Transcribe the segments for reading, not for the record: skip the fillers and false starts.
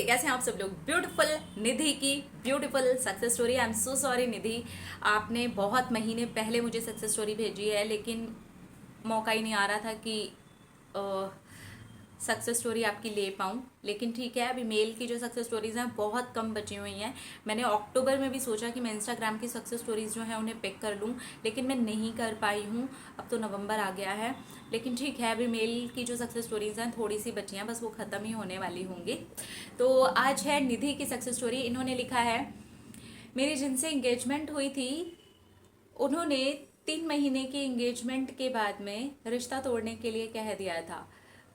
कैसे हैं आप सब लोग। ब्यूटीफुल निधि की beautiful success story. I am so sorry Nidhi, आपने बहुत महीने पहले मुझे सक्सेस स्टोरी भेजी है, लेकिन मौका ही नहीं आ रहा था कि सक्सेस स्टोरी आपकी ले पाऊँ। लेकिन ठीक है, अभी मेल की जो सक्सेस स्टोरीज़ हैं बहुत कम बची हुई हैं। मैंने अक्टूबर में भी सोचा कि मैं इंस्टाग्राम की सक्सेस स्टोरीज़ जो हैं उन्हें पिक कर लूँ, लेकिन मैं नहीं कर पाई हूँ। अब तो नवंबर आ गया है, लेकिन ठीक है, अभी मेल की जो सक्सेस स्टोरीज़ हैं थोड़ी सी बची हैं, बस वो ख़त्म ही होने वाली होंगी। तो आज है निधि की सक्सेस स्टोरी। इन्होंने लिखा है, मेरी जिनसे इंगेजमेंट हुई थी उन्होंने 3 महीने की इंगेजमेंट के बाद में रिश्ता तोड़ने के लिए कह दिया था।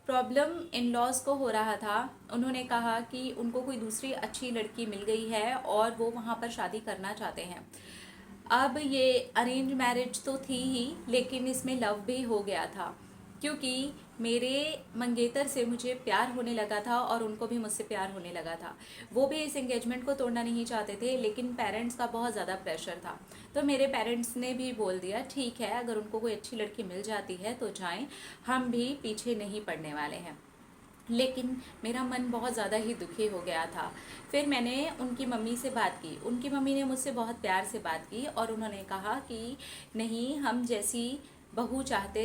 प्रॉब्लम इन लॉज को हो रहा था। उन्होंने कहा कि उनको कोई दूसरी अच्छी लड़की मिल गई है और वो वहाँ पर शादी करना चाहते हैं। अब ये अरेंज मैरिज तो थी ही, लेकिन इसमें लव भी हो गया था, क्योंकि मेरे मंगेतर से मुझे प्यार होने लगा था और उनको भी मुझसे प्यार होने लगा था। वो भी इस एंगेजमेंट को तोड़ना नहीं चाहते थे, लेकिन पेरेंट्स का बहुत ज़्यादा प्रेशर था। तो मेरे पेरेंट्स ने भी बोल दिया ठीक है, अगर उनको कोई अच्छी लड़की मिल जाती है तो जाएं, हम भी पीछे नहीं पड़ने वाले हैं। लेकिन मेरा मन बहुत ज़्यादा ही दुखी हो गया था। फिर मैंने उनकी मम्मी से बात की। उनकी मम्मी ने मुझसे बहुत प्यार से बात की और उन्होंने कहा कि नहीं, हम जैसी बहू चाहते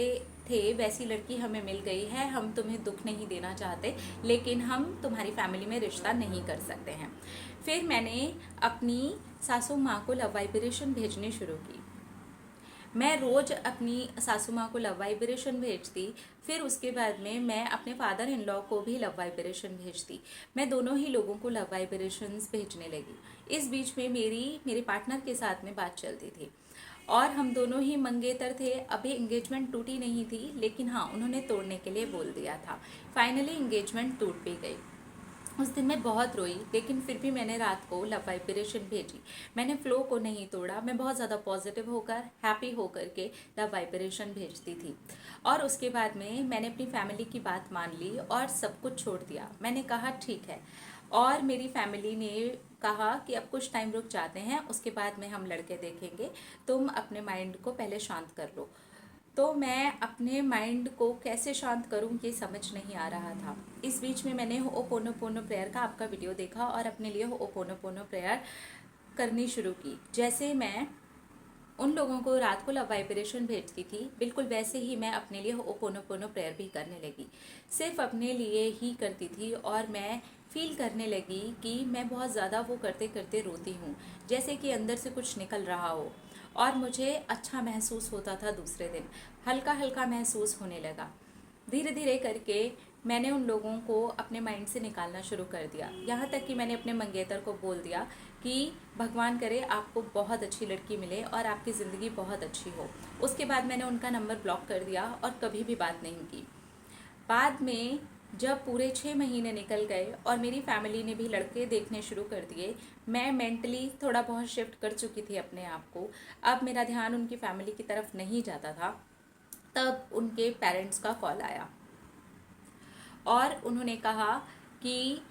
थे वैसी लड़की हमें मिल गई है, हम तुम्हें दुख नहीं देना चाहते, लेकिन हम तुम्हारी फैमिली में रिश्ता नहीं कर सकते हैं। फिर मैंने अपनी सासू माँ को लव वाइब्रेशन भेजनी शुरू की। मैं रोज़ अपनी सासू माँ को लव वाइब्रेशन भेजती। फिर उसके बाद में मैं अपने फादर इन लॉ को भी लव वाइब्रेशन भेजती। मैं दोनों ही लोगों को लव वाइब्रेशंस भेजने लगी। इस बीच में मेरे पार्टनर के साथ में बात चलती थी और हम दोनों ही मंगेतर थे। अभी इंगेजमेंट टूटी नहीं थी, लेकिन हाँ, उन्होंने तोड़ने के लिए बोल दिया था। फाइनली इंगेजमेंट टूट भी गई। उस दिन मैं बहुत रोई, लेकिन फिर भी मैंने रात को लव वाइब्रेशन भेजी। मैंने फ्लो को नहीं तोड़ा। मैं बहुत ज़्यादा पॉजिटिव होकर, हैप्पी होकर के लव वाइब्रेशन भेजती थी। और उसके बाद में मैंने अपनी फैमिली की बात मान ली और सब कुछ छोड़ दिया। मैंने कहा ठीक है, और मेरी फैमिली ने कहा कि अब कुछ टाइम रुक जाते हैं, उसके बाद में हम लड़के देखेंगे, तुम अपने माइंड को पहले शांत कर लो। तो मैं अपने माइंड को कैसे शांत करूं ये समझ नहीं आ रहा था। इस बीच में मैंने होओपोनोपोनो प्रेयर का आपका वीडियो देखा और अपने लिए होओपोनोपोनो प्रेयर करनी शुरू की। जैसे मैं उन लोगों को रात को लव वाइब्रेशन भेजती थी, बिल्कुल वैसे ही मैं अपने लिए होओपोनोपोनो प्रेयर भी करने लगी। सिर्फ अपने लिए ही करती थी और मैं फील करने लगी कि मैं बहुत ज़्यादा वो करते करते रोती हूँ, जैसे कि अंदर से कुछ निकल रहा हो। और मुझे अच्छा महसूस होता था। दूसरे दिन हल्का हल्का महसूस होने लगा। धीरे धीरे करके मैंने उन लोगों को अपने माइंड से निकालना शुरू कर दिया। यहाँ तक कि मैंने अपने मंगेतर को बोल दिया कि भगवान करे आपको बहुत अच्छी लड़की मिले और आपकी ज़िंदगी बहुत अच्छी हो। उसके बाद मैंने उनका नंबर ब्लॉक कर दिया और कभी भी बात नहीं की। बाद में जब पूरे 6 महीने निकल गए और मेरी फैमिली ने भी लड़के देखने शुरू कर दिए, मैं मेंटली थोड़ा बहुत शिफ्ट कर चुकी थी अपने आप को। अब मेरा ध्यान उनकी फैमिली की तरफ नहीं जाता था। तब उनके पेरेंट्स का कॉल आया और उन्होंने कहा कि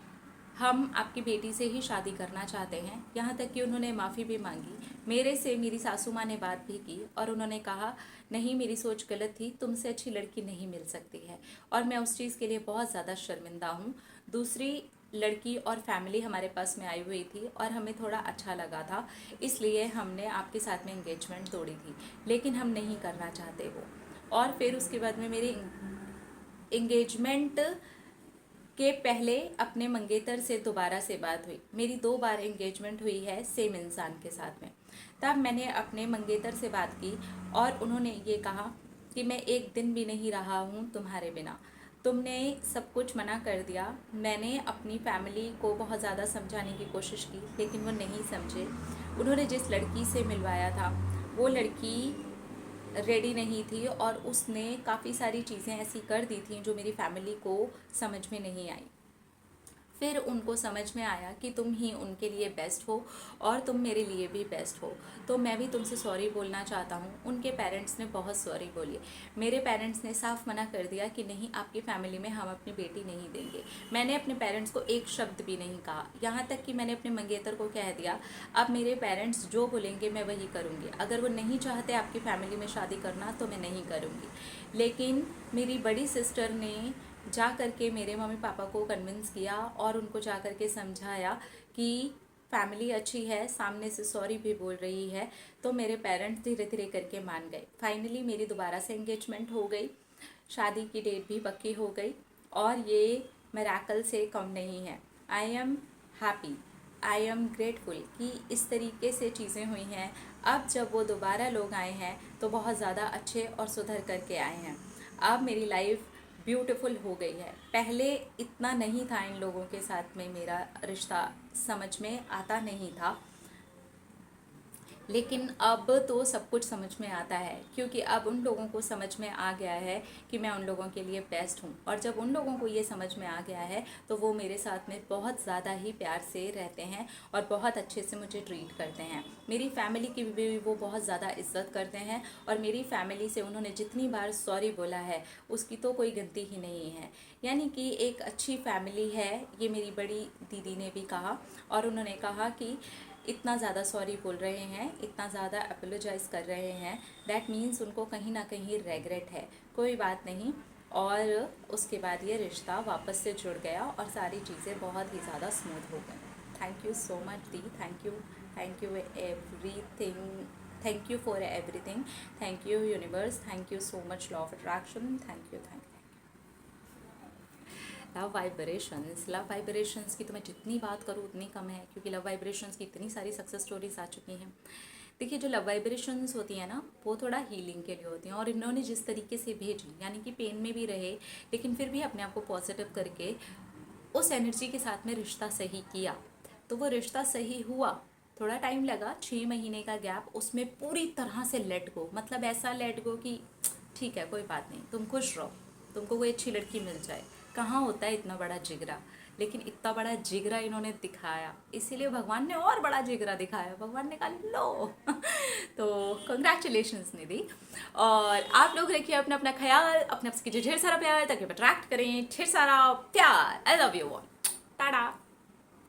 हम आपकी बेटी से ही शादी करना चाहते हैं। यहाँ तक कि उन्होंने माफ़ी भी मांगी। मेरे से मेरी सासू माँ ने बात भी की और उन्होंने कहा नहीं, मेरी सोच गलत थी, तुमसे अच्छी लड़की नहीं मिल सकती है। और मैं उस चीज़ के लिए बहुत ज़्यादा शर्मिंदा हूँ। दूसरी लड़की और फैमिली हमारे पास में आई हुई थी और हमें थोड़ा अच्छा लगा था, इसलिए हमने आपके साथ में इंगेजमेंट तोड़ी थी, लेकिन हम नहीं करना चाहते वो। और फिर उसके बाद में मेरी इंगेजमेंट के पहले अपने मंगेतर से दोबारा से बात हुई। मेरी 2 बार एंगेजमेंट हुई है सेम इंसान के साथ में। तब मैंने अपने मंगेतर से बात की और उन्होंने ये कहा कि मैं एक दिन भी नहीं रहा हूँ तुम्हारे बिना, तुमने सब कुछ मना कर दिया। मैंने अपनी फैमिली को बहुत ज़्यादा समझाने की कोशिश की, लेकिन वो नहीं समझे। उन्होंने जिस लड़की से मिलवाया था वो लड़की रेडी नहीं थी और उसने काफ़ी सारी चीज़ें ऐसी कर दी थी जो मेरी फैमिली को समझ में नहीं आई। फिर उनको समझ में आया कि तुम ही उनके लिए बेस्ट हो और तुम मेरे लिए भी बेस्ट हो, तो मैं भी तुमसे सॉरी बोलना चाहता हूँ। उनके पेरेंट्स ने बहुत सॉरी बोली। मेरे पेरेंट्स ने साफ मना कर दिया कि नहीं, आपकी फैमिली में हम अपनी बेटी नहीं देंगे। मैंने अपने पेरेंट्स को एक शब्द भी नहीं कहा। यहाँ तक कि मैंने अपने मंगेतर को कह दिया अब मेरे पेरेंट्स जो बोलेंगे मैं वही करूँगी। अगर वो नहीं चाहते आपकी फैमिली में शादी करना तो मैं नहीं करूँगी। लेकिन मेरी बड़ी सिस्टर ने जा कर के मेरे मम्मी पापा को कन्विंस किया और उनको जा कर के समझाया कि फैमिली अच्छी है, सामने से सॉरी भी बोल रही है, तो मेरे पेरेंट्स धीरे धीरे करके मान गए। फाइनली मेरी दोबारा से एंगेजमेंट हो गई, शादी की डेट भी पक्की हो गई और ये मिरेकल से कम नहीं है। I am happy, I am grateful कि इस तरीके से चीज़ें हुई हैं। अब जब वो दोबारा लोग आए हैं तो बहुत ज़्यादा अच्छे और सुधर करके आए हैं। अब मेरी लाइफ ब्यूटीफुल हो गई है। पहले इतना नहीं था, इन लोगों के साथ में मेरा रिश्ता समझ में आता नहीं था, लेकिन अब तो सब कुछ समझ में आता है, क्योंकि अब उन लोगों को समझ में आ गया है कि मैं उन लोगों के लिए बेस्ट हूँ। और जब उन लोगों को ये समझ में आ गया है तो वो मेरे साथ में बहुत ज़्यादा ही प्यार से रहते हैं और बहुत अच्छे से मुझे ट्रीट करते हैं। मेरी फैमिली की भी वो बहुत ज़्यादा इज्जत करते हैं और मेरी फैमिली से उन्होंने जितनी बार सॉरी बोला है उसकी तो कोई गिनती ही नहीं है। यानी कि एक अच्छी फैमिली है, ये मेरी बड़ी दीदी ने भी कहा। और उन्होंने कहा कि इतना ज़्यादा सॉरी बोल रहे हैं, इतना ज़्यादा अपोलोजाइज़ कर रहे हैं, दैट मीन्स उनको कहीं ना कहीं रेग्रेट है। कोई बात नहीं। और उसके बाद ये रिश्ता वापस से जुड़ गया और सारी चीज़ें बहुत ही ज़्यादा स्मूथ हो गई। Thank you so much the, thank you everything, thank you for everything, thank you universe, thank you so much law of attraction, thank you. Love vibrations की तो मैं जितनी बात करूँ उतनी कम है, क्योंकि लव वाइब्रेशंस की इतनी सारी सक्सेस स्टोरीज आ चुकी हैं। देखिए, जो लव वाइब्रेशंस होती है ना, वो थोड़ा हीलिंग के लिए होती हैं। और इन्होंने जिस तरीके से भेजी, यानी कि पेन में भी रहे लेकिन फिर भी अपने आप को पॉजिटिव करके उस एनर्जी के साथ में रिश्ता सही किया, तो वो रिश्ता सही हुआ। थोड़ा टाइम लगा, 6 महीने का गैप, उसमें पूरी तरह से लेट गो, मतलब ऐसा लेट गो कि ठीक है कोई बात नहीं, तुम खुश रहो, तुमको कोई अच्छी लड़की मिल जाए। कहाँ होता है इतना बड़ा जिगरा, लेकिन इतना बड़ा जिगरा इन्होंने दिखाया, इसीलिए भगवान ने और बड़ा जिगरा दिखाया। भगवान ने कहा लो तो कंग्रेचुलेशंस निधि। और आप लोग रखिए अपना अपना ख्याल, अपने आपसे कीजिए ढेर सारा प्यार, ताकि अट्रैक्ट करें ढेर सारा प्यार। I love you all, Tata.